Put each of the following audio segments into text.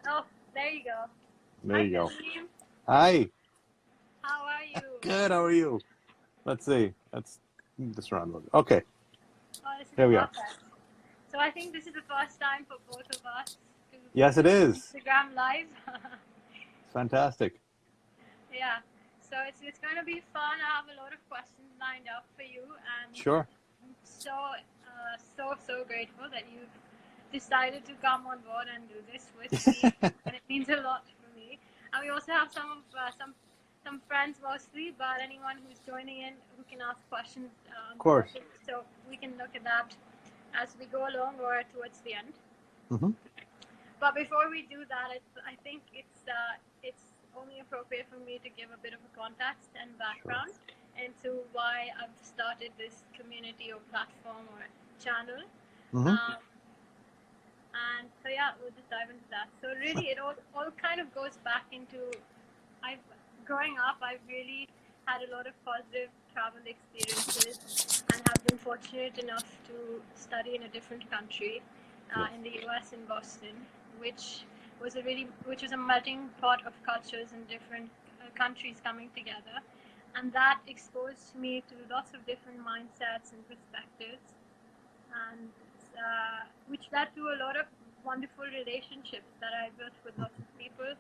Oh, there you go. There Hi, you go. Kasim. Hi. How are you? Good. How are you? Let's see. Let's move this around a little bit. Okay. Oh, this is There we are. perfect. So I think this is the first time for both of us to Yes, it do is. Instagram Live. It's fantastic. Yeah. So it's going to be fun. I have a lot of questions lined up for you, and Sure. I'm so grateful that you've decided to come on board and do this with me, and it means a lot for me. And we also have some friends mostly, but anyone who's joining in who can ask questions on Of the course. topic. So we can look at that as we go along or towards the end. Mm-hmm. But before we do that, I think it's only appropriate for me to give a bit of a context and background into why I've started this community or platform or channel. Mm-hmm. Um, and so yeah, we'll just dive into that. So really, it all kind of goes back into growing up. I've really had a lot of positive travel experiences and have been fortunate enough to study in a different country, in the US in Boston, which was a melting pot of cultures and different countries coming together, and that exposed me to lots of different mindsets and perspectives, and which led to a lot of wonderful relationships that I built with lots of people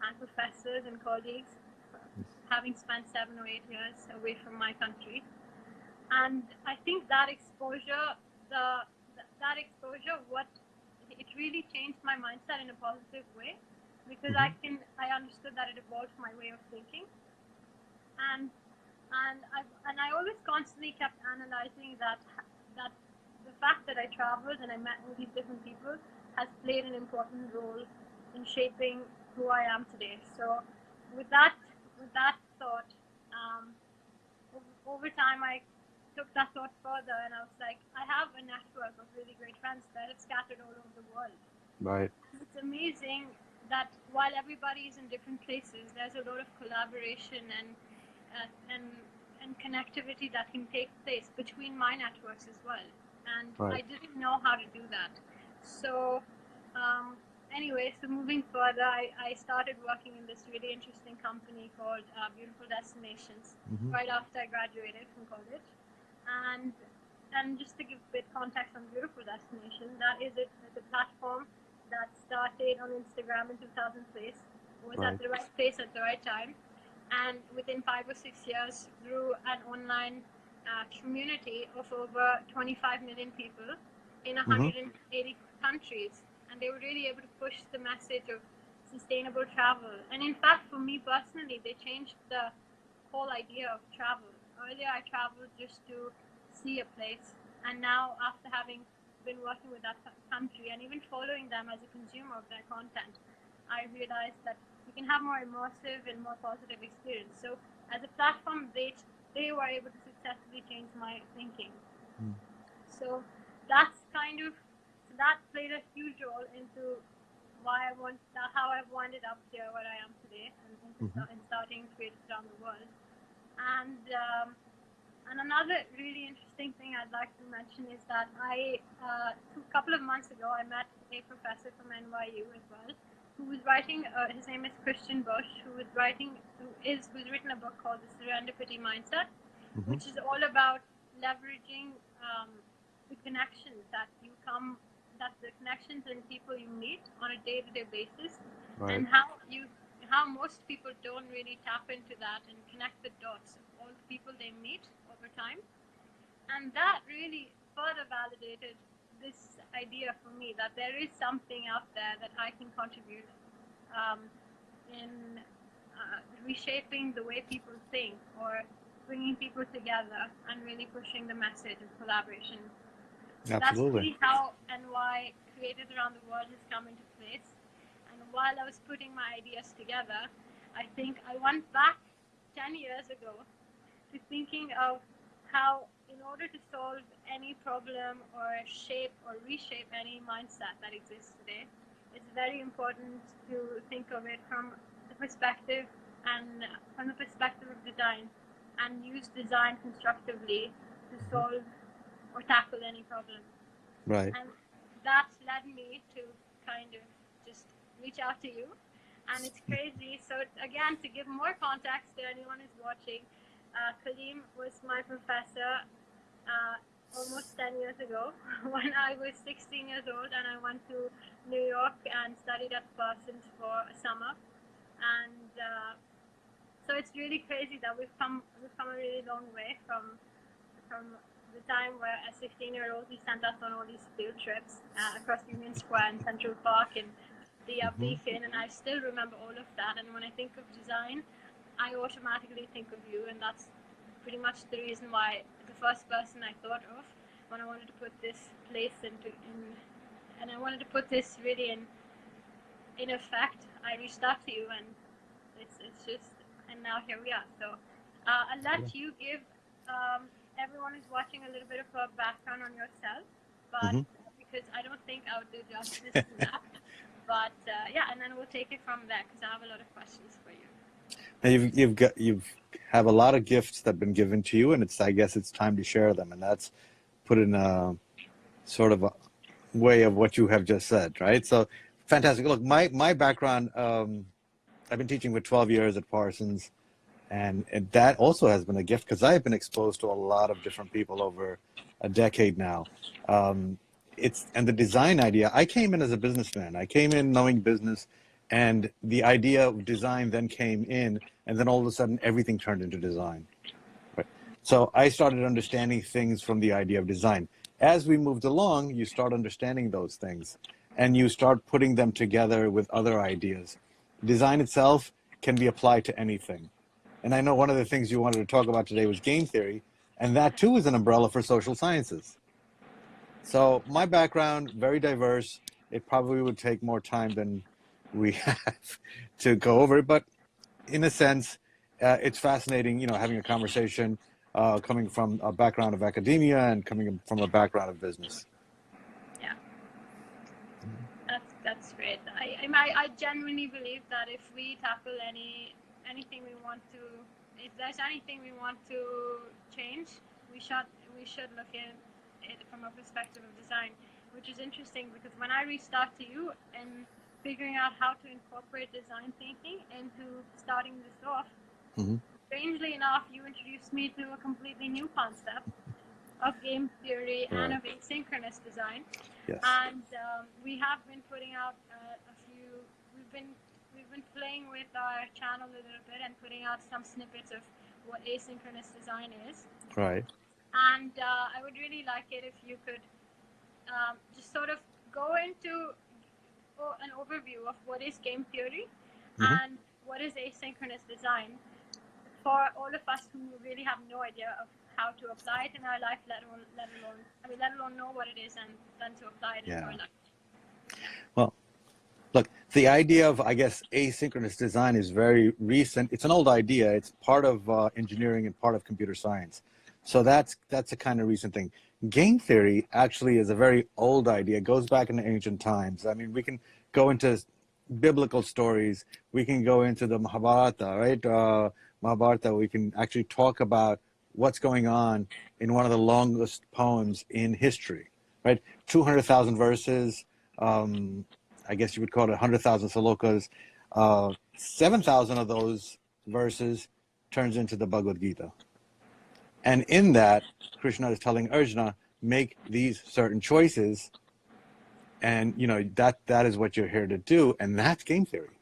and professors and colleagues, having spent 7 or 8 years away from my country. And I think that exposure, what it really changed my mindset in a positive way, because I understood that it evolved my way of thinking, and I always constantly kept analyzing that the fact that I traveled and I met all these different people has played an important role in shaping who I am today. So with that thought, um, over time I took that thought further, and I was like, I have a network of really great friends that are scattered all over the world. Right. It's amazing that while everybody is in different places, there's a lot of collaboration uh, and and connectivity that can take place between my networks as well. And I didn't know how to do that. So anyway, so moving further, I started working in this really interesting company called Beautiful Destinations right after I graduated from college. And just to give a bit context on Beautiful Destination, that is it. The platform that started on Instagram in 2006 was at the right place at the right time, and within 5 or 6 years grew an online community of over 25 million people in 180 countries, and they were really able to push the message of sustainable travel. And in fact, for me personally, they changed the whole idea of travel. Earlier, I traveled just to see a place, and now, after having been working with that country and even following them as a consumer of their content, I realized that you can have more immersive and more positive experience. So, as a platform, they were able to successfully change my thinking. So that's that played a huge role into how I've wound up here where I am today, and starting creators around the world. And another really interesting thing I'd like to mention is that a couple of months ago, I met a professor from NYU as well, who was writing. His name is Christian Bush, who's written a book called The Serendipity Mindset, which is all about leveraging the connections that the connections and people you meet on a day-to-day basis, and how most people don't really tap into that and connect the dots of all the people they meet over time. And that really further validated this idea for me that there is something out there that I can contribute in reshaping the way people think, or bringing people together and really pushing the message of collaboration. So that's really how and why Creators Around the World has come into place. And while I was putting my ideas together, I think I went back 10 years ago to thinking of how, in order to solve any problem or shape or reshape any mindset that exists today, it's very important to think of it from the perspective of design, and use design constructively to solve or tackle any problem. Right. And that led me to kind of just reach out to you. And it's crazy. So again, to give more context to anyone who's watching, Kaleem was my professor almost 10 years ago when I was 16 years old, and I went to New York and studied at Parsons for a summer. And so it's really crazy that we've come a really long way from the time where as 16-year-olds he sent us on all these field trips across Union Square and Central Park and the Beacon, and I still remember all of that. And when I think of design, I automatically think of you, and that's pretty much the reason why the first person I thought of when I wanted to put this place and I wanted to put this really in effect. I reached out to you, and it's just, and now here we are. So I'll let you give everyone who's watching a little bit of a background on yourself, but because I don't think I would do justice to that. But yeah, and then we'll take it from there because I have a lot of questions for you. Now you have a lot of gifts that have been given to you, and I guess it's time to share them, and that's put in a sort of a way of what you have just said, right? So fantastic. Look, my background, I've been teaching for 12 years at Parsons, and that also has been a gift because I've been exposed to a lot of different people over a decade now. And the design idea, I came in as a businessman. I came in knowing business, and the idea of design then came in, and then all of a sudden everything turned into design. Right? So I started understanding things from the idea of design. As we moved along, you start understanding those things, and you start putting them together with other ideas. Design itself can be applied to anything. And I know one of the things you wanted to talk about today was game theory, and that too is an umbrella for social sciences. So my background, very diverse. It probably would take more time than we have to go over it, but in a sense, it's fascinating, having a conversation coming from a background of academia and coming from a background of business. Yeah, that's great. I genuinely believe that if we tackle anything we want to, if there's anything we want to change, we should look at it from a perspective of design, which is interesting because when I reached out to you and figuring out how to incorporate design thinking into starting this off, strangely enough, you introduced me to a completely new concept of game theory and of asynchronous design. Yes. And we have been putting out we've been playing with our channel a little bit and putting out some snippets of what asynchronous design is. Right. And I would really like it if you could just sort of go into an overview of what is game theory and what is asynchronous design for all of us who really have no idea of how to apply it in our life, let alone know what it is and then to apply it in our life. Well, look, the idea of, I guess, asynchronous design is very recent. It's an old idea. It's part of engineering and part of computer science. So that's a kind of recent thing. Game theory actually is a very old idea. It goes back into ancient times. I mean, we can go into biblical stories. We can go into the Mahabharata, right? Mahabharata, we can actually talk about what's going on in one of the longest poems in history, right? 200,000 verses. I guess you would call it 100,000 slokas. 7,000 of those verses turns into the Bhagavad Gita. And in that, Krishna is telling Arjuna, make these certain choices. And, that is what you're here to do. And that's game theory.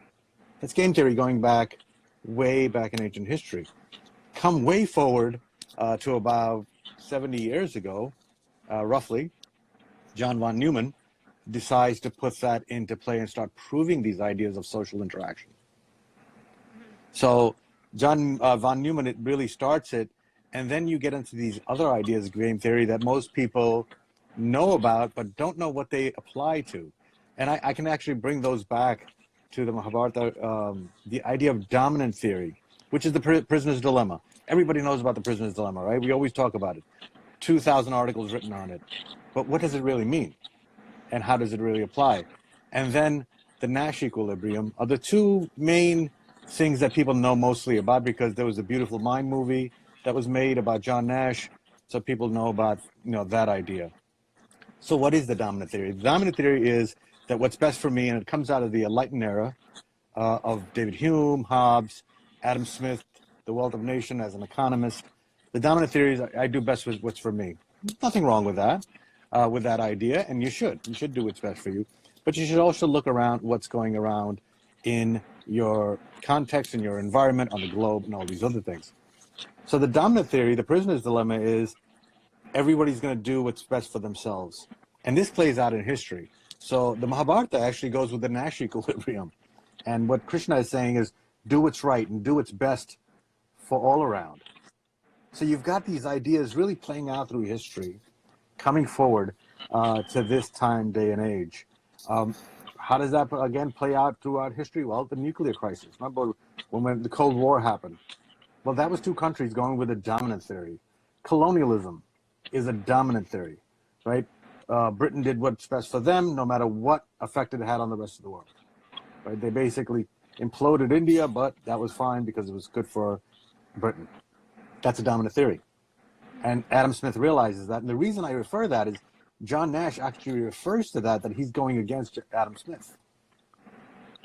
That's game theory going back, way back in ancient history. Come way forward to about 70 years ago, roughly, John von Neumann decides to put that into play and start proving these ideas of social interaction. So John von Neumann, it really starts it. And then you get into these other ideas of game theory that most people know about, but don't know what they apply to. And I can actually bring those back to the Mahabharata, the idea of dominant theory, which is the prisoner's dilemma. Everybody knows about the prisoner's dilemma, right? We always talk about it. 2,000 articles written on it. But what does it really mean? And how does it really apply? And then the Nash Equilibrium are the two main things that people know mostly about, because there was a Beautiful Mind movie that was made about John Nash, so people know about that idea. So what is the dominant theory? The dominant theory is that what's best for me, and it comes out of the Enlightened era of David Hume, Hobbes, Adam Smith, The Wealth of Nation as an economist. The dominant theory is I do best with what's for me. Nothing wrong with that idea, and you should do what's best for you. But you should also look around what's going around in your context, in your environment, on the globe, and all these other things. So the dominant theory, the prisoner's dilemma, is everybody's going to do what's best for themselves. And this plays out in history. So the Mahabharata actually goes with the Nash Equilibrium. And what Krishna is saying is do what's right and do what's best for all around. So you've got these ideas really playing out through history, coming forward to this time, day, and age. How does that, again, play out throughout history? Well, the nuclear crisis. Remember when the Cold War happened? Well, that was two countries going with a dominant theory. Colonialism is a dominant theory, right? Britain did what's best for them, no matter what effect it had on the rest of the world. Right? They basically imploded India, but that was fine because it was good for Britain. That's a dominant theory. And Adam Smith realizes that. And the reason I refer that is John Nash actually refers to that he's going against Adam Smith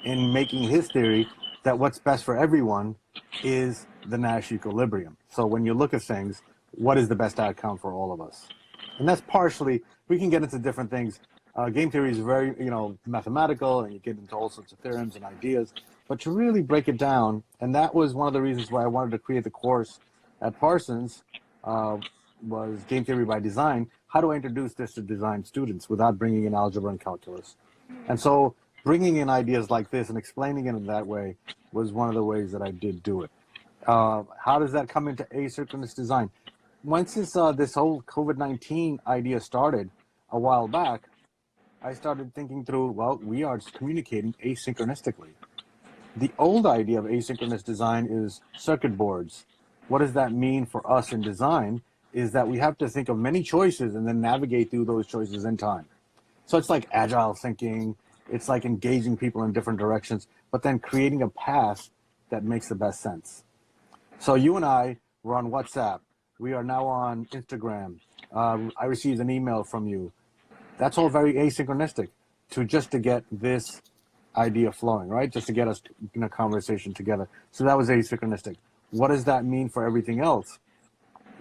in making his theory that what's best for everyone is the Nash Equilibrium. So when you look at things, what is the best outcome for all of us? And that's partially, we can get into different things. Game theory is very, mathematical, and you get into all sorts of theorems and ideas. But to really break it down, and that was one of the reasons why I wanted to create the course at Parsons, was Game Theory by Design. How do I introduce this to design students without bringing in algebra and calculus? And so bringing in ideas like this and explaining it in that way was one of the ways that I did do it. How does that come into asynchronous design? Once this whole COVID-19 idea started a while back, I started thinking through, well, we are communicating asynchronistically. The old idea of asynchronous design is circuit boards. What does that mean for us in design is that we have to think of many choices and then navigate through those choices in time. So it's like agile thinking. It's like engaging people in different directions, but then creating a path that makes the best sense. So you and I were on WhatsApp. We are now on Instagram. I received an email from you. That's all very asynchronistic just to get this idea flowing, right? Just to get us in a conversation together. So that was asynchronistic. What does that mean for everything else?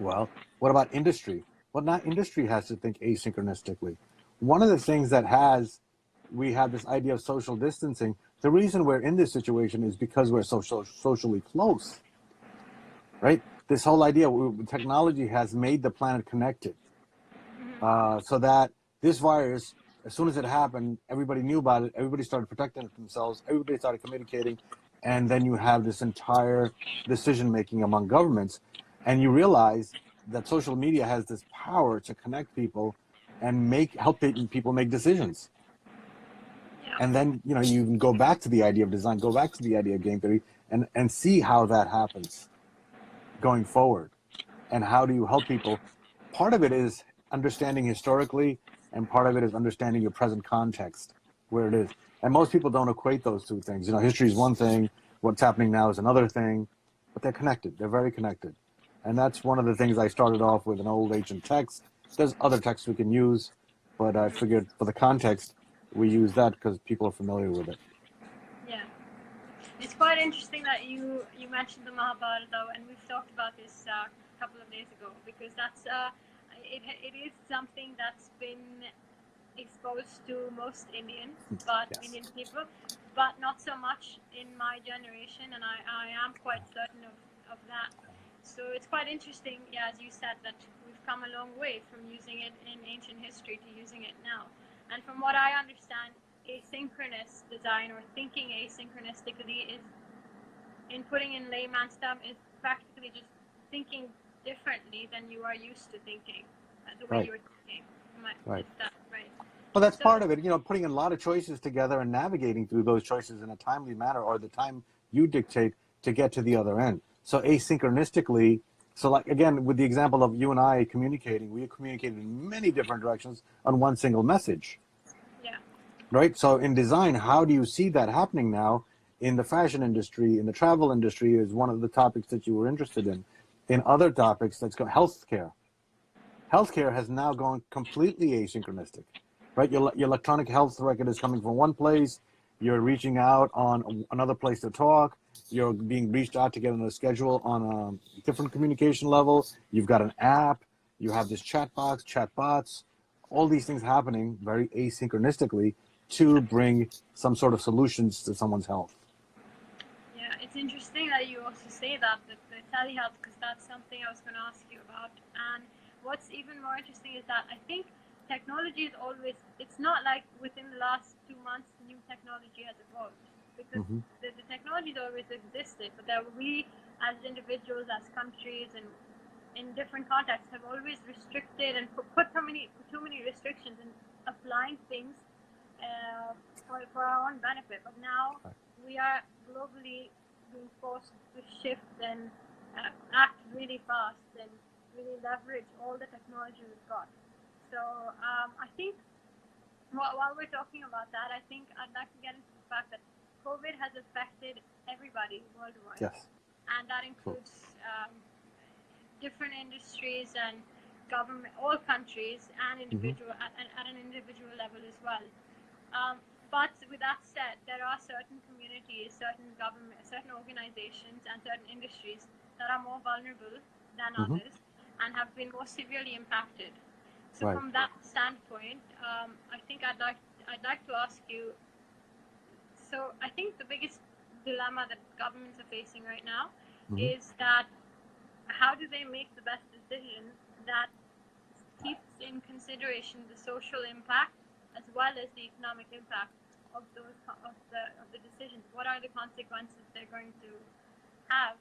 Well, what about industry? Well, not industry has to think asynchronistically. One of the things we have this idea of social distancing. The reason we're in this situation is because we're socially close, right? This whole idea, technology has made the planet connected, so that this virus, as soon as it happened, everybody knew about it. Everybody started protecting themselves. Everybody started communicating. And then you have this entire decision-making among governments. And you realize that social media has this power to connect people and help people make decisions. Yeah. And then, you can go back to the idea of design, go back to the idea of game theory, and see how that happens going forward. And how do you help people? Part of it is understanding historically, and part of it is understanding your present context, where it is. And most people don't equate those two things. History is one thing, what's happening now is another thing, but they're connected. They're very connected. And that's one of the things I started off with, an old ancient text. There's other texts we can use, but I figured for the context, we use that because people are familiar with it. Yeah. It's quite interesting that you mentioned the Mahabharata, and we've talked about this a couple of days ago, because that's it is something that's been exposed to most Indians, but yes. Indian people, but not so much in my generation, and I am quite certain of that. So it's quite interesting, as you said, that we've come a long way from using it in ancient history to using it now. And from what I understand, asynchronous design, or thinking asynchronistically, is, in putting in layman's terms, is practically just thinking differently than you are used to thinking, the way you're thinking. Right. Is that right? Well, that's part of it, putting a lot of choices together and navigating through those choices in a timely manner, or the time you dictate to get to the other end. So asynchronistically, again, with the example of you and I communicating, we communicated in many different directions on one single message. Yeah. Right? So in design, how do you see that happening now in the fashion industry, in the travel industry is one of the topics that you were interested in. In other topics, let's go healthcare. Healthcare has now gone completely asynchronistic. right? Your electronic health record is coming from one place. You're reaching out on another place to talk. You're being reached out to get on a schedule on a different communication level. You've got an app. You have this chat box, chat bots, all these things happening very asynchronistically to bring some sort of solutions to someone's health. Yeah, it's interesting that you also say that the telehealth, because that's something I was going to ask you about. And what's even more interesting is that I think technology is always, it's not like within the last 2 months new technology has evolved, because the technology has always existed, but that we as individuals, as countries, and in different contexts have always restricted and put too many restrictions in applying things for our own benefit. But now we are globally being forced to shift and act really fast and really leverage all the technology we've got. So I think while we're talking about that, I think I'd like to get into the fact that COVID has affected everybody worldwide. Yes. And that includes different industries and government, all countries, and individual at an individual level as well. But with that said, there are certain communities, certain government, certain organizations, and certain industries that are more vulnerable than others and have been more severely impacted. So from that standpoint, I think I'd like to ask you. So I think the biggest dilemma that governments are facing right now is that how do they make the best decision that keeps in consideration the social impact as well as the economic impact of the decisions? What are the consequences they're going to have,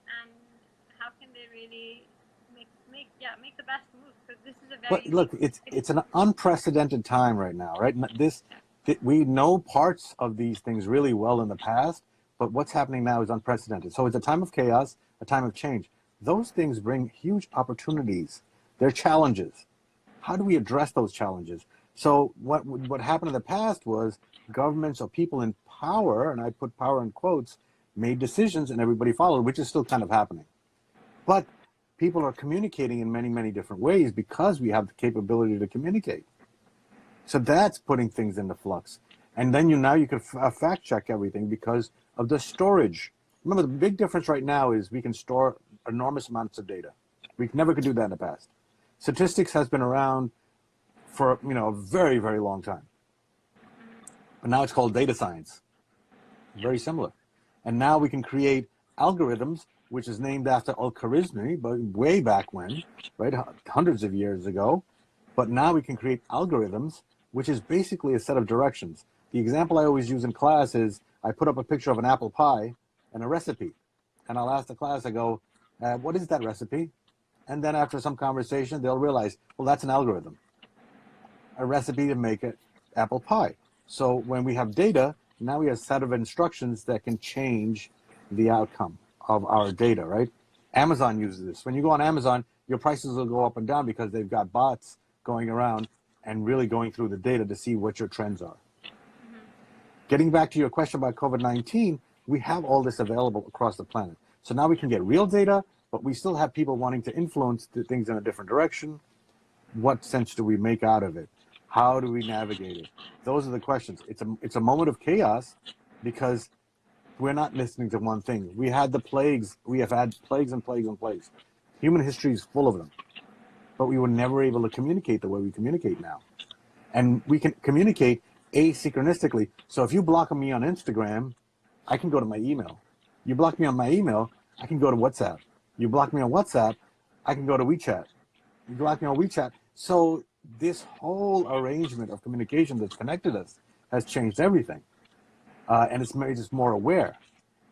and how can they really make the best move? Because this is a very look, it's an unprecedented time right now, right? We know parts of these things really well in the past, but what's happening now is unprecedented. So it's a time of chaos, a time of change. Those things bring huge opportunities. They're challenges. How do we address those challenges? So what happened in the past was governments or people in power, and I put power in quotes, made decisions and everybody followed, which is still kind of happening. But people are communicating in many, many different ways because we have the capability to communicate. So that's putting things into flux. And then now you can fact check everything because of the storage. Remember, the big difference right now is we can store enormous amounts of data. We never could do that in the past. Statistics has been around for a very, very long time. But now it's called data science. Very similar. And now we can create algorithms, which is named after Al-Khwarizmi, but way back when, right, hundreds of years ago. But now we can create algorithms, which is basically a set of directions. The example I always use in class is I put up a picture of an apple pie and a recipe. And I'll ask the class, I go, what is that recipe? And then after some conversation, they'll realize, well, that's an algorithm, a recipe to make an apple pie. So when we have data, now we have a set of instructions that can change the outcome of our data, right? Amazon uses this. When you go on Amazon, your prices will go up and down because they've got bots going around and really going through the data to see what your trends are. Getting back to your question about COVID-19, we have all this available across the planet. So now we can get real data, but we still have people wanting to influence the things in a different direction. What sense do we make out of it? How do we navigate it? Those are the questions. It's a moment of chaos because we're not listening to one thing. We had the plagues. We have had plagues and plagues and plagues. Human history is full of them. But we were never able to communicate the way we communicate now. And we can communicate asynchronistically. So if you block me on Instagram, I can go to my email. You block me on my email, I can go to WhatsApp. You block me on WhatsApp, I can go to WeChat. You block me on WeChat. So this whole arrangement of communication that's connected us has changed everything. And it's made us more aware.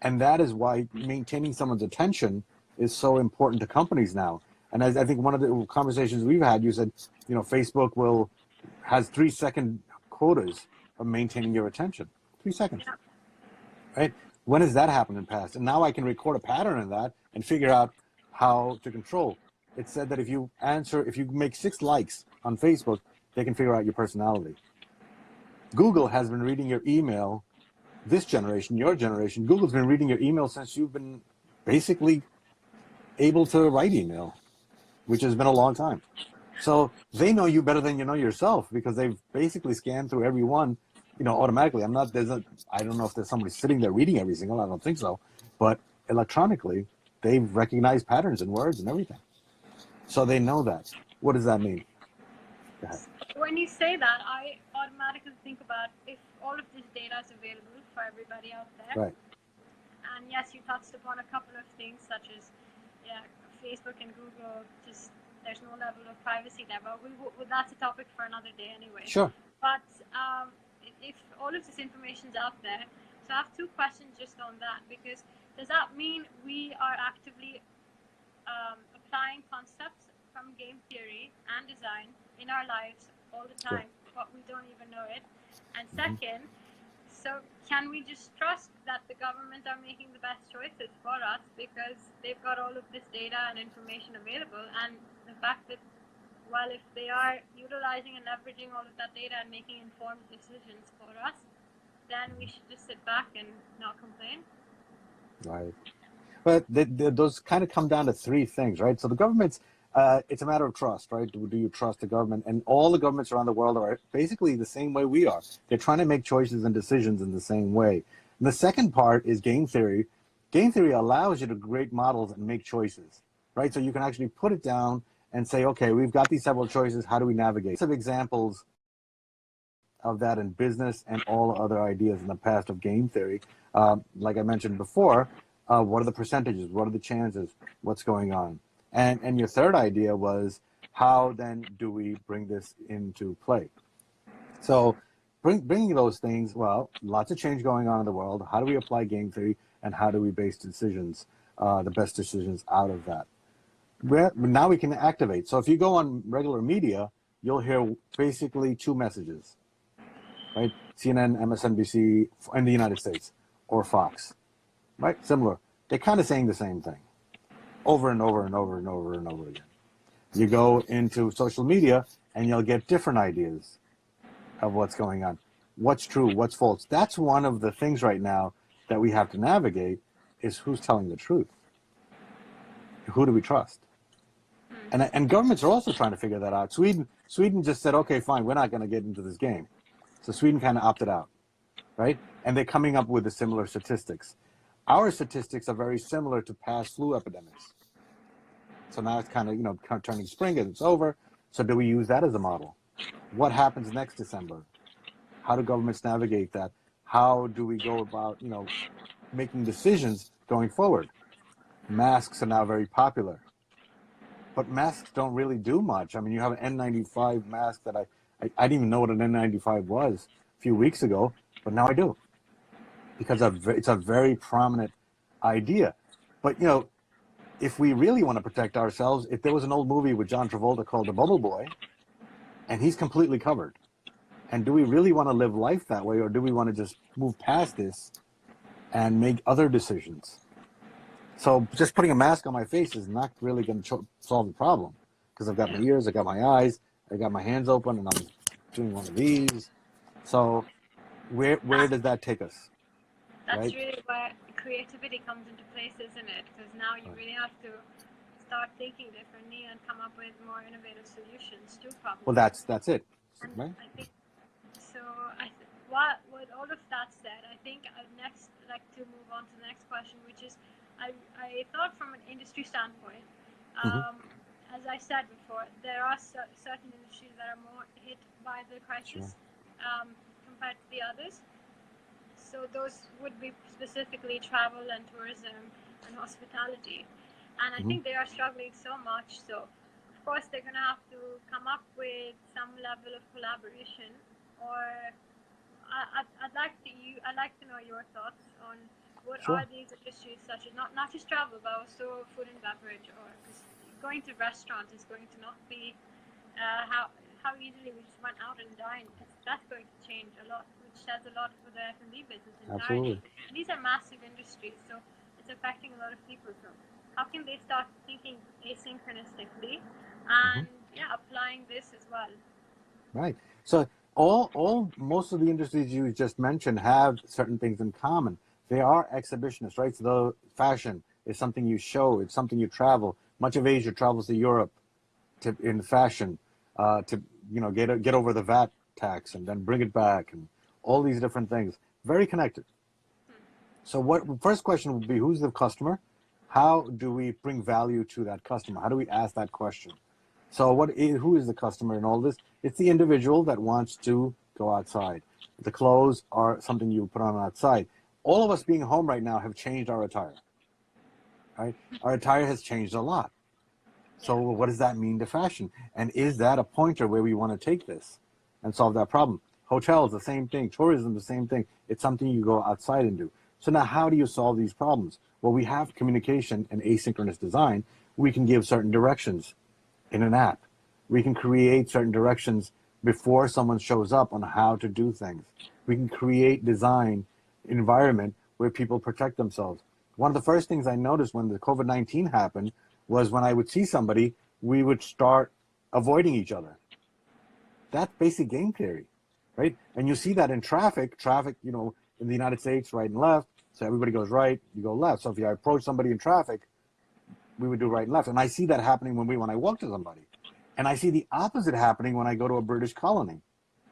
And that is why maintaining someone's attention is so important to companies now. And I think one of the conversations we've had, you said, Facebook has 3-second quotas of maintaining your attention. 3 seconds, right? When has that happened in the past? And now I can record a pattern in that and figure out how to control. It said that if you make 6 likes on Facebook, they can figure out your personality. Google has been reading your email, this generation, your generation. Google's been reading your email since you've been basically able to write email, which has been a long time. So they know you better than you know yourself because they've basically scanned through every one, automatically. I don't know if there's somebody sitting there reading every single, I don't think so, but electronically, they recognize patterns in words and everything. So they know that. What does that mean? Go ahead. When you say that, I automatically think about if all of this data is available for everybody out there. Right. And yes, you touched upon a couple of things such as, Facebook and Google, just there's no level of privacy there. But that's a topic for another day anyway. Sure. But if all of this information is out there, so I have two questions just on that, because does that mean we are actively applying concepts from game theory and design in our lives all the time, but we don't even know it? And second, so can we just trust that the government are making the best choices for us because they've got all of this data and information available? And the fact that, well, if they are utilizing and leveraging all of that data and making informed decisions for us, then we should just sit back and not complain. Right. But those kind of come down to three things, right? So the government's, it's a matter of trust, right? Do you trust the government? And all the governments around the world are basically the same way we are. They're trying to make choices and decisions in the same way. And the second part is game theory. Game theory allows you to create models and make choices, right? So you can actually put it down and say, okay, we've got these several choices. How do we navigate? Some examples of that in business and all other ideas in the past of game theory. Like I mentioned before, what are the percentages? What are the chances? What's going on? And your third idea was, how then do we bring this into play? So bringing those things, well, lots of change going on in the world. How do we apply game theory, and how do we base decisions, the best decisions out of that? Now we can activate. So if you go on regular media, you'll hear basically two messages, right? CNN, MSNBC in the United States, or Fox, right? Similar. They're kind of saying the same thing over and over and over and over and over again. You go into social media and you'll get different ideas of what's going on. What's true, what's false. That's one of the things right now that we have to navigate, is who's telling the truth. Who do we trust? And governments are also trying to figure that out. Sweden just said, okay, fine, we're not going to get into this game. So Sweden kind of opted out, right? And they're coming up with the similar statistics. Our statistics are very similar to past flu epidemics. So now it's kind of, turning spring and it's over. So do we use that as a model? What happens next December? How do governments navigate that? How do we go about, making decisions going forward? Masks are now very popular, but masks don't really do much. I mean, you have an N95 mask that I didn't even know what an N95 was a few weeks ago, but now I do, because it's a very prominent idea. But, if we really want to protect ourselves, if there was an old movie with John Travolta called The Bubble Boy, and he's completely covered, and do we really want to live life that way, or do we want to just move past this and make other decisions? So just putting a mask on my face is not really going to solve the problem, because I've got my ears, I've got my eyes, I've got my hands open, and I'm doing one of these. So where does that take us? That's right? really where creativity comes into place, isn't it? Because now you really have to start thinking differently and come up with more innovative solutions to problems. Well, that's it. And right? I think so. With all of that said, I think I'd next like to move on to the next question, which is, I thought from an industry standpoint, as I said before, there are certain industries that are more hit by the crisis compared to the others. So those would be specifically travel and tourism and hospitality. And I think they are struggling so much. So, of course, they're going to have to come up with some level of collaboration. Or I'd like to know your thoughts on what are these industries, such as not just travel, but also food and beverage. Or because going to restaurants is going to not be how easily we just went out and dined. That's going to change a lot, which says a lot for the F&B business entirely. And these are massive industries, so it's affecting a lot of people. So how can they start thinking asynchronistically and applying this as well? Right. So most of the industries you just mentioned have certain things in common. They are exhibitionists, right? So the fashion is something you show, it's something you travel. Much of Asia travels to Europe in fashion. to get over the VAT tax and then bring it back, and all these different things. Very connected. So first question would be, who's the customer? How do we bring value to that customer? How do we ask that question? So who is the customer in all this? It's the individual that wants to go outside. The clothes are something you put on outside. All of us being home right now have changed our attire. Right? Our attire has changed a lot. So what does that mean to fashion? And is that a pointer where we want to take this and solve that problem? Hotels, the same thing. Tourism, the same thing. It's something you go outside and do. So now how do you solve these problems? Well, we have communication and asynchronous design. We can give certain directions in an app. We can create certain directions before someone shows up on how to do things. We can create design environment where people protect themselves. One of the first things I noticed when the COVID-19 happened was when I would see somebody, we would start avoiding each other. That's basic game theory, right? And you see that in traffic, in the United States, right and left. So everybody goes right, you go left. So if you approach somebody in traffic, we would do right and left. And I see that happening when I walk to somebody. And I see the opposite happening when I go to a British colony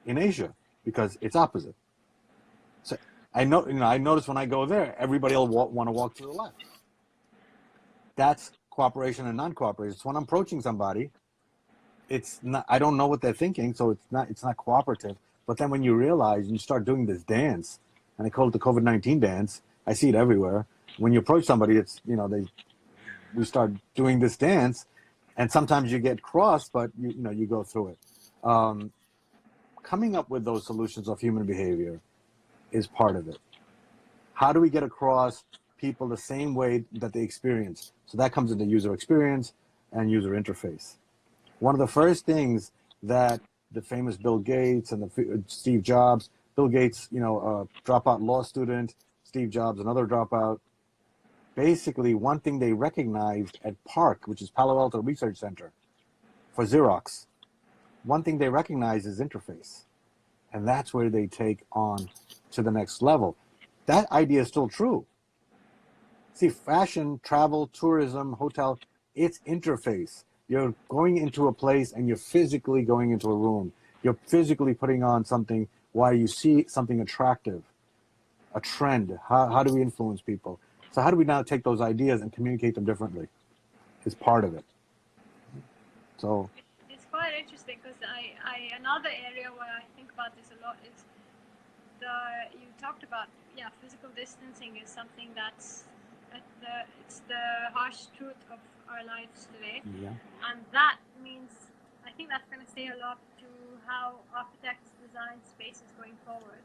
in Asia, because it's opposite. So I notice when I go there, everybody will want to walk to the left. That's cooperation and non-cooperation. So when I'm approaching somebody, it's not, I don't know what they're thinking, so it's not cooperative. But then when you realize, you start doing this dance, and I call it the COVID-19 dance. I see it everywhere. When you approach somebody, it's, we start doing this dance, and sometimes you get crossed, but you go through it. Coming up with those solutions of human behavior is part of it. How do we get across people the same way that they experience? So that comes into user experience and user interface. One of the first things that the famous Bill Gates and Steve Jobs, Bill Gates, dropout law student, Steve Jobs, another dropout. Basically, one thing they recognized at PARC, which is Palo Alto Research Center for Xerox, one thing they recognize is interface. And that's where they take on to the next level. That idea is still true. See, fashion, travel, tourism, hotel, it's interface. You're going into a place and you're physically going into a room. You're physically putting on something while you see something attractive, a trend. How do we influence people? So how do we now take those ideas and communicate them differently? Is part of it. So it's quite interesting, because another area where I think about this a lot is you talked about physical distancing is something that's it's the harsh truth of our lives today. And that means, I think that's going to say a lot to how architects design spaces going forward.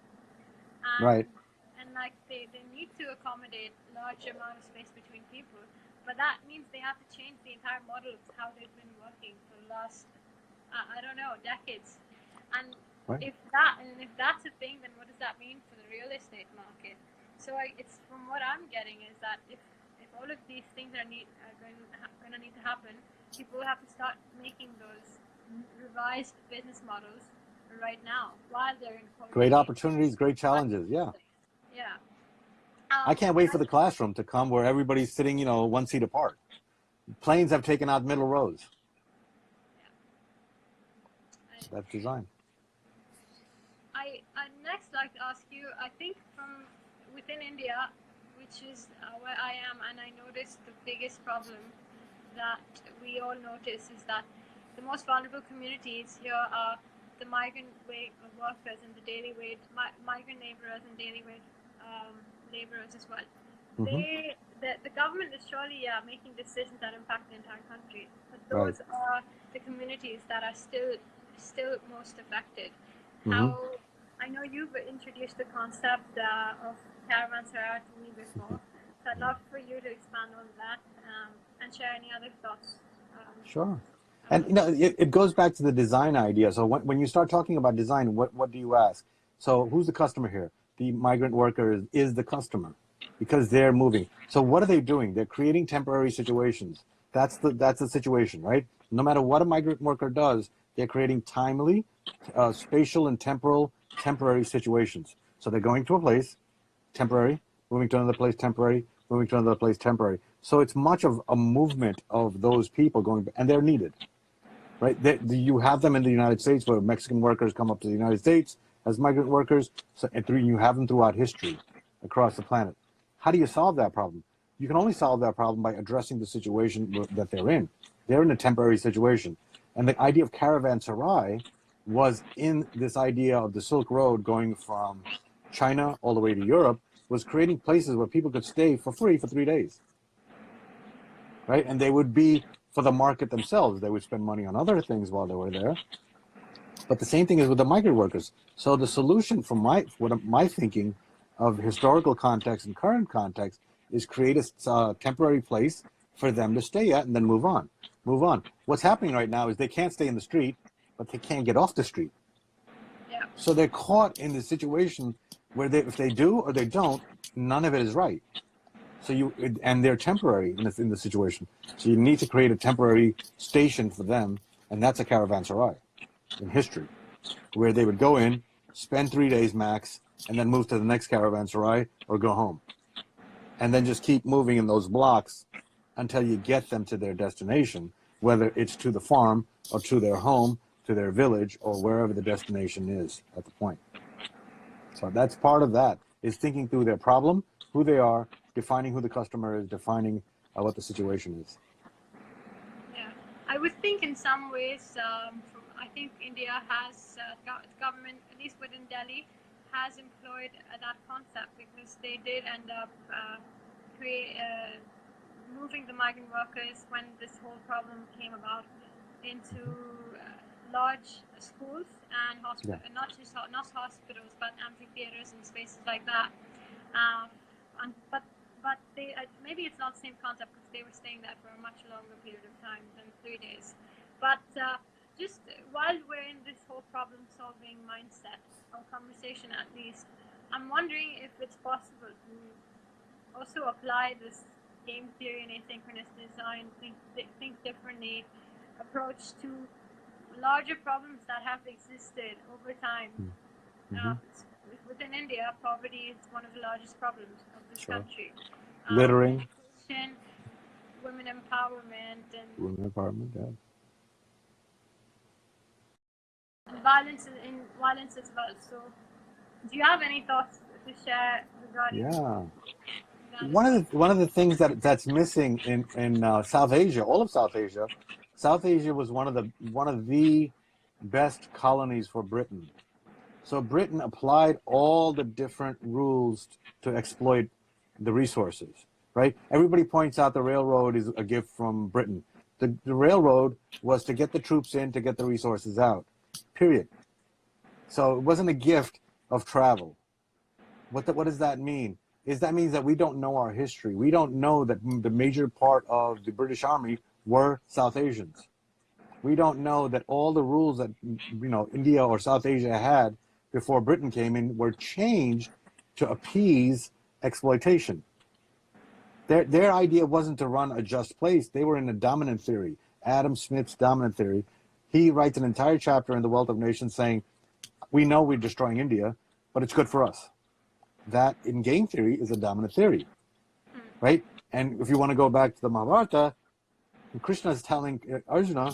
And, right. And they need to accommodate large amount of space between people, but that means they have to change the entire model of how they've been working for the last decades. And right. if that's a thing, then what does that mean for the real estate market? So it's, from what I'm getting, is that if all of these things are going to need to happen, people have to start making those revised business models right now while they're in COVID. Great opportunities, great challenges. Yeah. I can't wait for the classroom to come where everybody's sitting, one seat apart. Planes have taken out middle rows. That's design. I'd next like to ask you, I think from within India, which is where I am, and I noticed the biggest problem that we all notice is that the most vulnerable communities here are the migrant workers and the daily wage, migrant laborers and daily wage laborers as well. Mm-hmm. The government is surely making decisions that impact the entire country, but those are the communities that are still most affected. Mm-hmm. How I know you've introduced the concept of caravanserai to me before, so I'd love for you to expand on that and share any other thoughts. Sure. And it goes back to the design idea. So when you start talking about design, what do you ask? So who's the customer here? The migrant worker is the customer, because they're moving. So what are they doing? They're creating temporary situations. That's the situation, right? No matter what a migrant worker does, they're creating timely, spatial and temporary situations. So they're going to a place, temporary, moving to another place, temporary, moving to another place, temporary. So it's much of a movement of those people going, and they're needed. right? You have them in the United States where Mexican workers come up to the United States as migrant workers, and you have them throughout history across the planet. How do you solve that problem? You can only solve that problem by addressing the situation that they're in. They're in a temporary situation. And the idea of caravanserai was in this idea of the Silk Road going from China all the way to Europe, was creating places where people could stay for free for 3 days, right? And they would be for the market themselves. They would spend money on other things while they were there. But the same thing is with the migrant workers. So the solution from my thinking of historical context and current context is create a temporary place for them to stay at and then move on. Move on. What's happening right now is they can't stay in the street, but they can't get off the street. Yeah. So they're caught in the situation where if they do or they don't, none of it is right. So and they're temporary in the situation. So you need to create a temporary station for them, and that's a caravanserai in history, where they would go in, spend 3 days max, and then move to the next caravanserai or go home. And then just keep moving in those blocks until you get them to their destination, whether it's to the farm or to their home, to their village, or wherever the destination is at the point. So that's part of that, is thinking through their problem, who they are, defining who the customer is, defining what the situation is. Yeah, I would think in some ways, I think India has, government, at least within Delhi, has employed that concept, because they did end up moving the migrant workers when this whole problem came about into large schools and hospitals, Yeah. not hospitals, but amphitheaters and spaces like that. But they maybe it's not the same concept, because they were staying there for a much longer period of time than 3 days. But just while we're in this whole problem-solving mindset or conversation, at least, I'm wondering if it's possible to also apply this game theory and asynchronous design, think differently approach to larger problems that have existed over time. Mm-hmm. Within India, poverty is one of the largest problems of this country. Littering. Women empowerment, and yeah. violence as well. So, do you have any thoughts to share regarding? Yeah. One of the things that's missing in South Asia, all of South Asia. South Asia was one of the best colonies for Britain. So Britain applied all the different rules to exploit the resources, right? Everybody points out the railroad is a gift from Britain. The railroad was to get the troops in, to get the resources out, period. So it wasn't a gift of travel. What does that mean? That means that we don't know our history. We don't know that the major part of the British Army were South Asians. We don't know that all the rules that India or South Asia had before Britain came in were changed to appease exploitation. Their idea wasn't to run a just place. They were in a dominant theory. Adam Smith's dominant theory. He writes an entire chapter in The Wealth of Nations saying, we know we're destroying India, but it's good for us. That in game theory is a dominant theory, right? And if you want to go back to the Mahabharata, Krishna is telling Arjuna,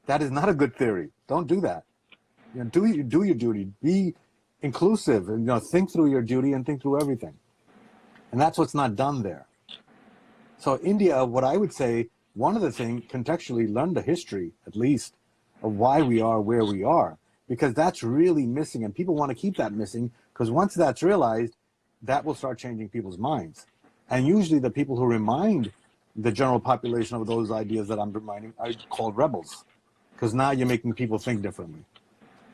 that is not a good theory. Don't do that. Do your duty. Be inclusive, and think through your duty and think through everything. And that's what's not done there. So India, what I would say, one of the things, contextually learn the history, at least, of why we are where we are, because that's really missing, and people want to keep that missing, because once that's realized, that will start changing people's minds. And usually the people who remind the general population of those ideas that I'm reminding are called rebels, because now you're making people think differently.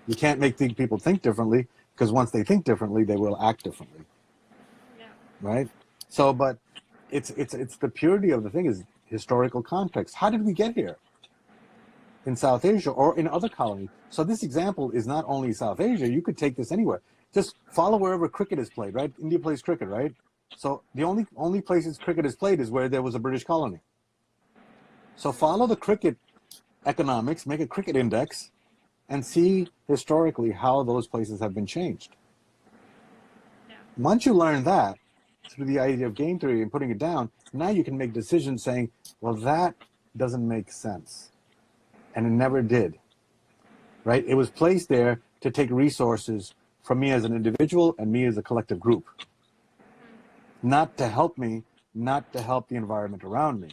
You can't make people think differently, because once they think differently, they will act differently. Yeah. Right? So, but it's the purity of the thing is historical context. How did we get here? In South Asia or in other colonies. So this example is not only South Asia, you could take this anywhere. Just follow wherever cricket is played, right? India plays cricket, right? So the only places cricket is played is where there was a British colony. So follow the cricket economics, make a cricket index, and see historically how those places have been changed. Yeah. Once you learn that, through the idea of game theory and putting it down, now you can make decisions saying, well, that doesn't make sense. and it never did, right? It was placed there to take resources from me as an individual and me as a collective group, not to help me, not to help the environment around me.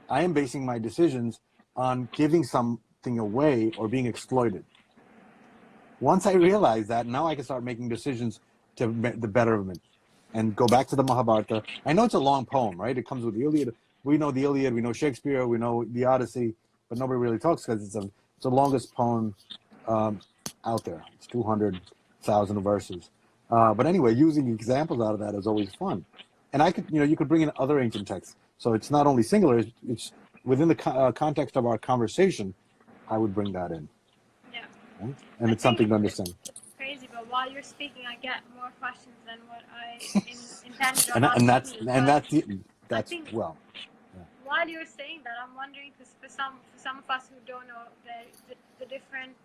I am basing my decisions on giving something away or being exploited. Once I realize that, now I can start making decisions to the betterment. And go back to the Mahabharata. I know it's a long poem, right? It comes with the Iliad. We know the Iliad, we know Shakespeare, we know the Odyssey, but nobody really talks because it's the longest poem out there. It's 200,000 verses. But anyway, using examples out of that is always fun. And I could, you could bring in other ancient texts. So it's not only singular, it's within the context of our conversation, I would bring that in. Yeah. Right? And it's something to understand. Crazy, but while you're speaking, I get more questions than what I intended on asking. That's well. Yeah. While you're saying that, I'm wondering, because for some of us who don't know the different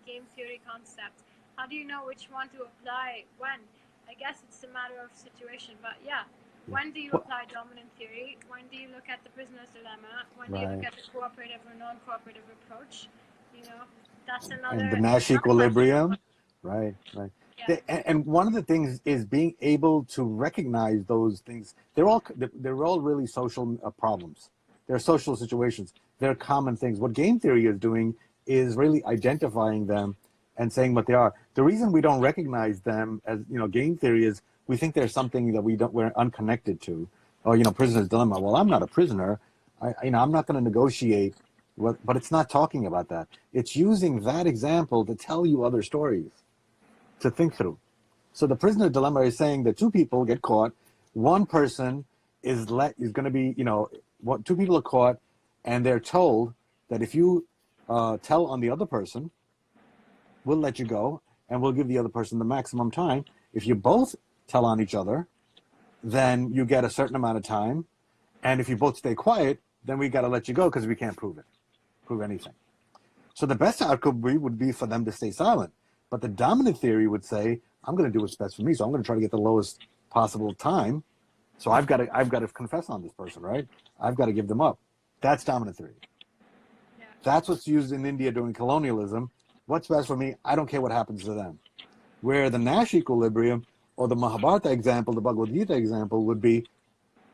game theory concepts, how do you know which one to apply when? I guess it's a matter of situation, but yeah. When do you apply dominant theory? When do you look at the prisoner's dilemma? When do you look at the cooperative or non-cooperative approach? That's another. And the Nash Equilibrium. Right. Yeah. And one of the things is being able to recognize those things. They're all really social problems. They're social situations. They're common things. What game theory is doing is really identifying them and saying what they are. The reason we don't recognize them as game theory is we think there's something that we're unconnected to. Oh, prisoner's dilemma. Well, I'm not a prisoner. I'm not going to negotiate. But it's not talking about that. It's using that example to tell you other stories to think through. So the prisoner dilemma is saying that two people get caught. One person is going to be, two people are caught, and they're told that if you tell on the other person, we'll let you go, and we'll give the other person the maximum time. If you both tell on each other, then you get a certain amount of time. And if you both stay quiet, then we got to let you go because we can't prove anything. So the best outcome would be for them to stay silent. But the dominant theory would say, I'm going to do what's best for me. So I'm going to try to get the lowest possible time. So I've got to confess on this person, right? I've got to give them up. That's dominant theory. Yeah. That's what's used in India during colonialism. What's best for me? I don't care what happens to them. Where the Nash Equilibrium or the Mahabharata example, the Bhagavad Gita example would be,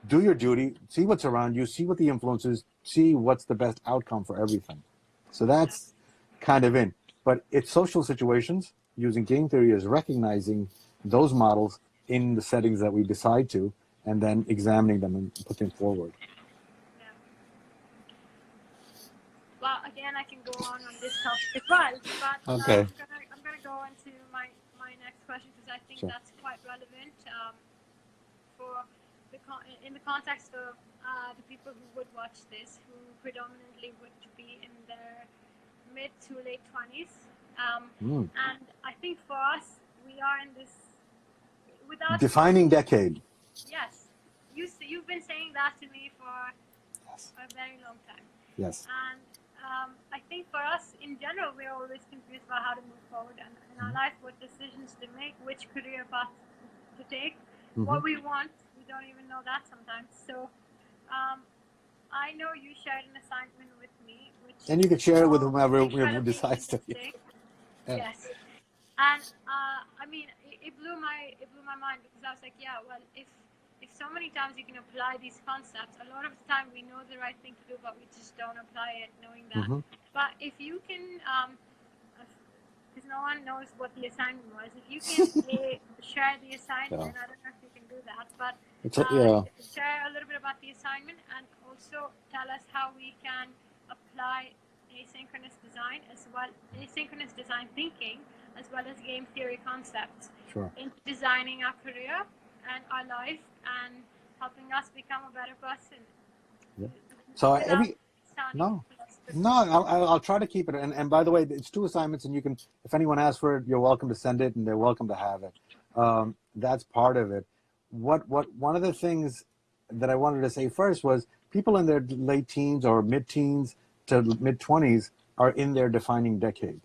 do your duty, see what's around you, see what the influence is, see what's the best outcome for everything. So that's kind of in. But it's social situations. Using game theory is recognizing those models in the settings that we decide to, and then examining them and putting them forward. Yeah. Well, again, I can go on this topic as well, but okay. I'm gonna go into my next question because I think that's quite relevant in the context of the people who would watch this, who predominantly would be in their mid to late 20s. And I think for us, we are in this without defining decade. Yes, you've been saying that to me for a very long time. Yes. And I think for us in general, we're always confused about how to move forward in our life, what decisions to make, which career path to take, what we want. We don't even know that sometimes. So I know you shared an assignment with me, and you can share it with whomever decides to. Yes, and I mean, it blew my mind because I was like, yeah, well, if so many times you can apply these concepts, a lot of the time we know the right thing to do, but we just don't apply it, knowing that. But if you can, because no one knows what the assignment was, if you can share the assignment, I don't know if you can do that, but share a little bit about the assignment and also tell us how we can apply asynchronous design asynchronous design thinking, as well as game theory concepts in designing our career and our life and helping us become a better person. Yeah. So I'll try to keep it. And by the way, it's 2 assignments, and you can, if anyone asks for it, you're welcome to send it, and they're welcome to have it. That's part of it. One of the things that I wanted to say first was people in their late teens or mid-teens to mid-20s are in their defining decade,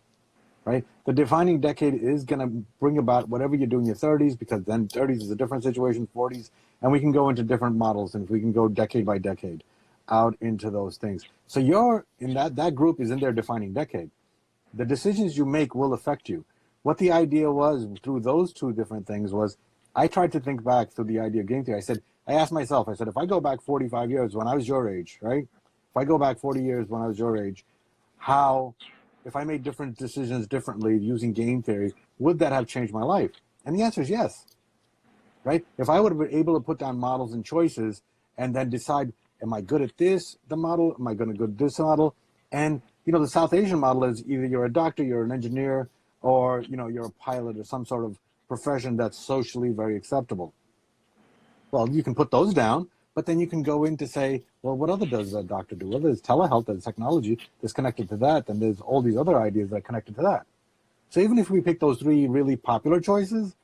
right? The defining decade is going to bring about whatever you do in your 30s, because then 30s is a different situation, 40s, and we can go into different models, and we can go decade by decade. out into those things. So you're in that group is in their defining decade. The decisions you make will affect you. What the idea was through those two different things was, I tried to think back through the idea of game theory. I asked myself, if I go back 45 years when I was your age, right? If I go back 40 years when I was your age, if I made different decisions differently using game theory, would that have changed my life? And the answer is yes, right? If I would have been able to put down models and choices and then decide, am I good at the model? Am I going to go to this model? And, the South Asian model is either you're a doctor, you're an engineer, or, you're a pilot or some sort of profession that's socially very acceptable. Well, you can put those down, but then you can go in to say, well, what other does a doctor do? Well, there's telehealth, there's technology that's connected to that, and there's all these other ideas that are connected to that. So even if we pick those three really popular choices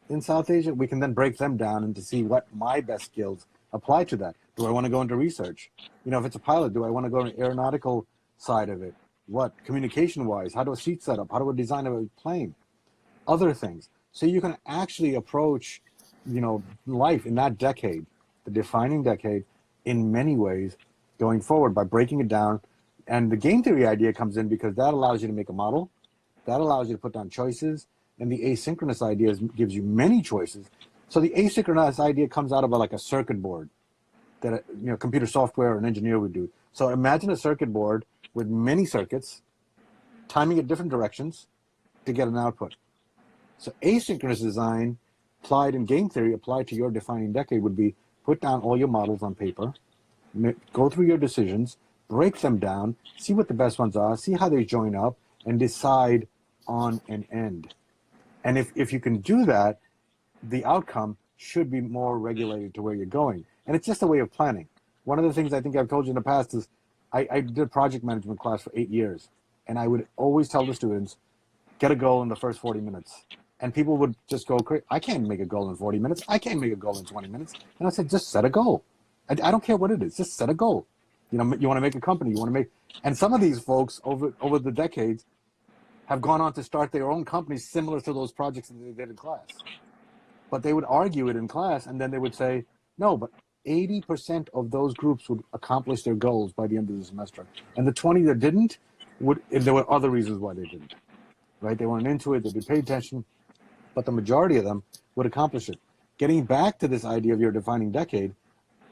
in South Asia, we can then break them down and to see what my best skills apply to that. Do I want to go into research? If it's a pilot, do I want to go into aeronautical side of it? What, communication-wise? How do a seat set up? How do I design a plane? Other things. So you can actually approach, life in that decade, the defining decade, in many ways going forward by breaking it down. And the game theory idea comes in because that allows you to make a model. That allows you to put down choices. And the asynchronous idea gives you many choices. So the asynchronous idea comes out of like a circuit board that computer software or an engineer would do. So imagine a circuit board with many circuits, timing at different directions to get an output. So asynchronous design applied in game theory, applied to your defining decade, would be put down all your models on paper, go through your decisions, break them down, see what the best ones are, see how they join up, and decide on an end. And if you can do that, the outcome should be more regulated to where you're going. And it's just a way of planning. One of the things I think I've told you in the past is I did a project management class for 8 years. And I would always tell the students, get a goal in the first 40 minutes. And people would just go crazy. I can't make a goal in 40 minutes. I can't make a goal in 20 minutes. And I said, just set a goal. I don't care what it is. Just set a goal. You want to make a company. And some of these folks over the decades have gone on to start their own companies similar to those projects that they did in class. But they would argue it in class, and then they would say, no, but 80% of those groups would accomplish their goals by the end of the semester. And the 20 that didn't, there were other reasons why they didn't, right? They weren't into it, they didn't pay attention, but the majority of them would accomplish it. Getting back to this idea of your defining decade,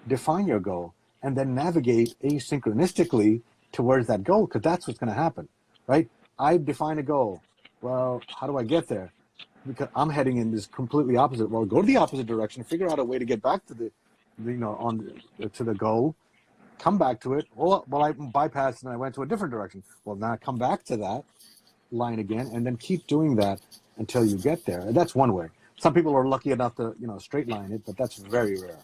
define your goal, and then navigate asynchronistically towards that goal, because that's what's going to happen, right? I define a goal. Well, how do I get there? Because I'm heading in this completely opposite. Well, go to the opposite direction, figure out a way to get back to to the goal, come back to it. Well, I bypassed and I went to a different direction. Well, now come back to that line again, and then keep doing that until you get there. And that's one way. Some people are lucky enough to, straight line it, but that's very rare.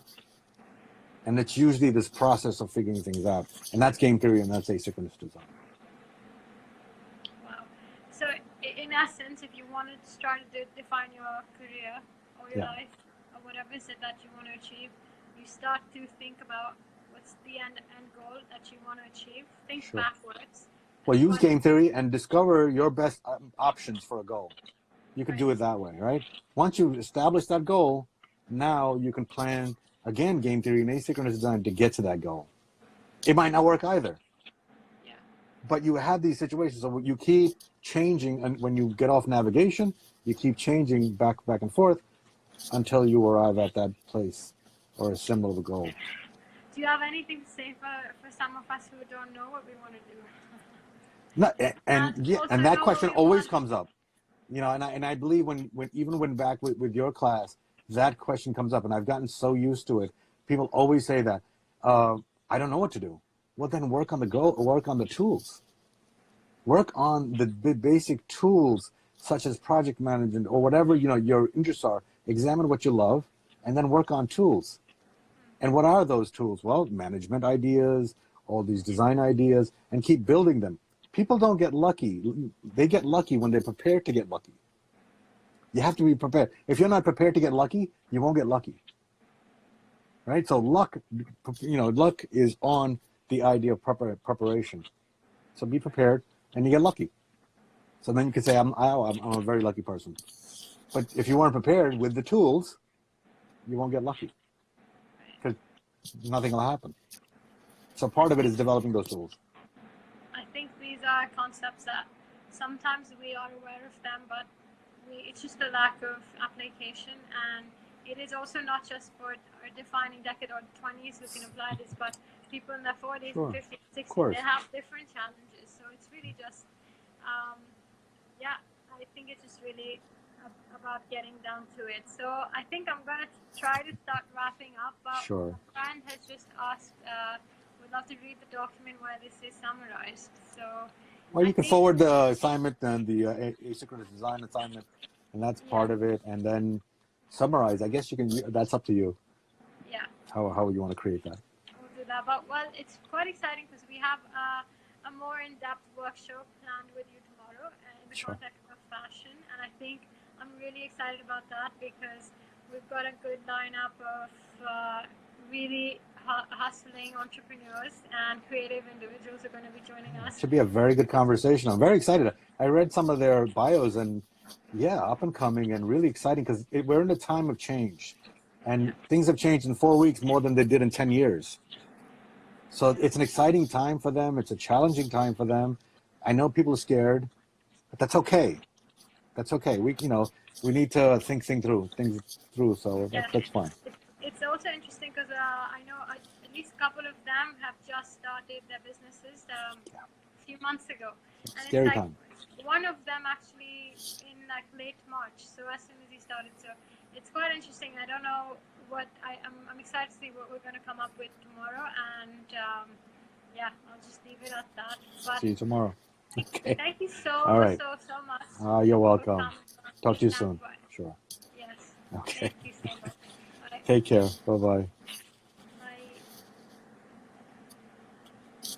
And it's usually this process of figuring things out. And that's game theory, and that's asynchronous design. Wow. So in essence, if you wanted to start to define your career or your life or whatever is it that you want to achieve, you start to think about what's the end goal that you want to achieve. Think backwards. Well, use game theory and discover your best options for a goal. You could do it that way, right? Once you've established that goal, now you can plan, again, game theory and asynchronous design to get to that goal. It might not work either. Yeah. But you have these situations, so you keep changing, and when you get off navigation, you keep changing back and forth until you arrive at that place or a similar goal. Do you have anything to say for some of us who don't know what we want to do? No, and that question always comes up, and I believe when back with your class, that question comes up, and I've gotten so used to it. People always say that, I don't know what to do. Well, then work on the goal, work on the tools. Work on the basic tools, such as project management or whatever, your interests are. Examine what you love, and then work on tools. And what are those tools? Well, management ideas, all these design ideas, and keep building them. People don't get lucky. They get lucky when they're prepared to get lucky. You have to be prepared. If you're not prepared to get lucky, you won't get lucky. Right? So luck is on the idea of preparation. So be prepared, and you get lucky. So then you can say, I'm a very lucky person. But if you weren't prepared with the tools, you won't get lucky, because nothing will happen. So part of it is developing those tools. I think these are concepts that sometimes we are aware of them, but it's just a lack of application. And it is also not just for a defining decade or 20s who can apply this, but people in their 40s Sure. and 50s, 60s, course. they have different challenges. So it's really just, I think it's just really about getting down to it. So I think I'm going to try to start wrapping up. But Sure. a friend has just asked, would love to read the document where this is summarized. So Well, you can forward the assignment and the asynchronous design assignment, and that's part of it. And then summarize. I guess you can. That's up to you. Yeah. How you want to create that. We'll do that. But well, it's quite exciting because we have a more in-depth workshop planned with you tomorrow in the context of fashion, and I think I'm really excited about that because we've got a good lineup of really hustling entrepreneurs and creative individuals are going to be joining us. It should be a very good conversation. I'm very excited. I read some of their bios and up and coming and really exciting because we're in a time of change and things have changed in 4 weeks more than they did in 10 years. So it's an exciting time for them. It's a challenging time for them. I know people are scared, but that's okay. That's okay. We need to think things through. So that's fine. It's also interesting because I know at least a couple of them have just started their businesses a few months ago. And Scary it's like time. one of them actually in like late March, so as soon as he started. So it's quite interesting. I don't know what I'm excited to see what we're going to come up with tomorrow. And I'll just leave it at that. But see you tomorrow. Okay. Thank you so much. You're welcome. Talk to you soon. Sure. Yes. Okay. Thank you so much. Bye. Take care. Bye-bye. Bye.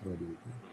Bye.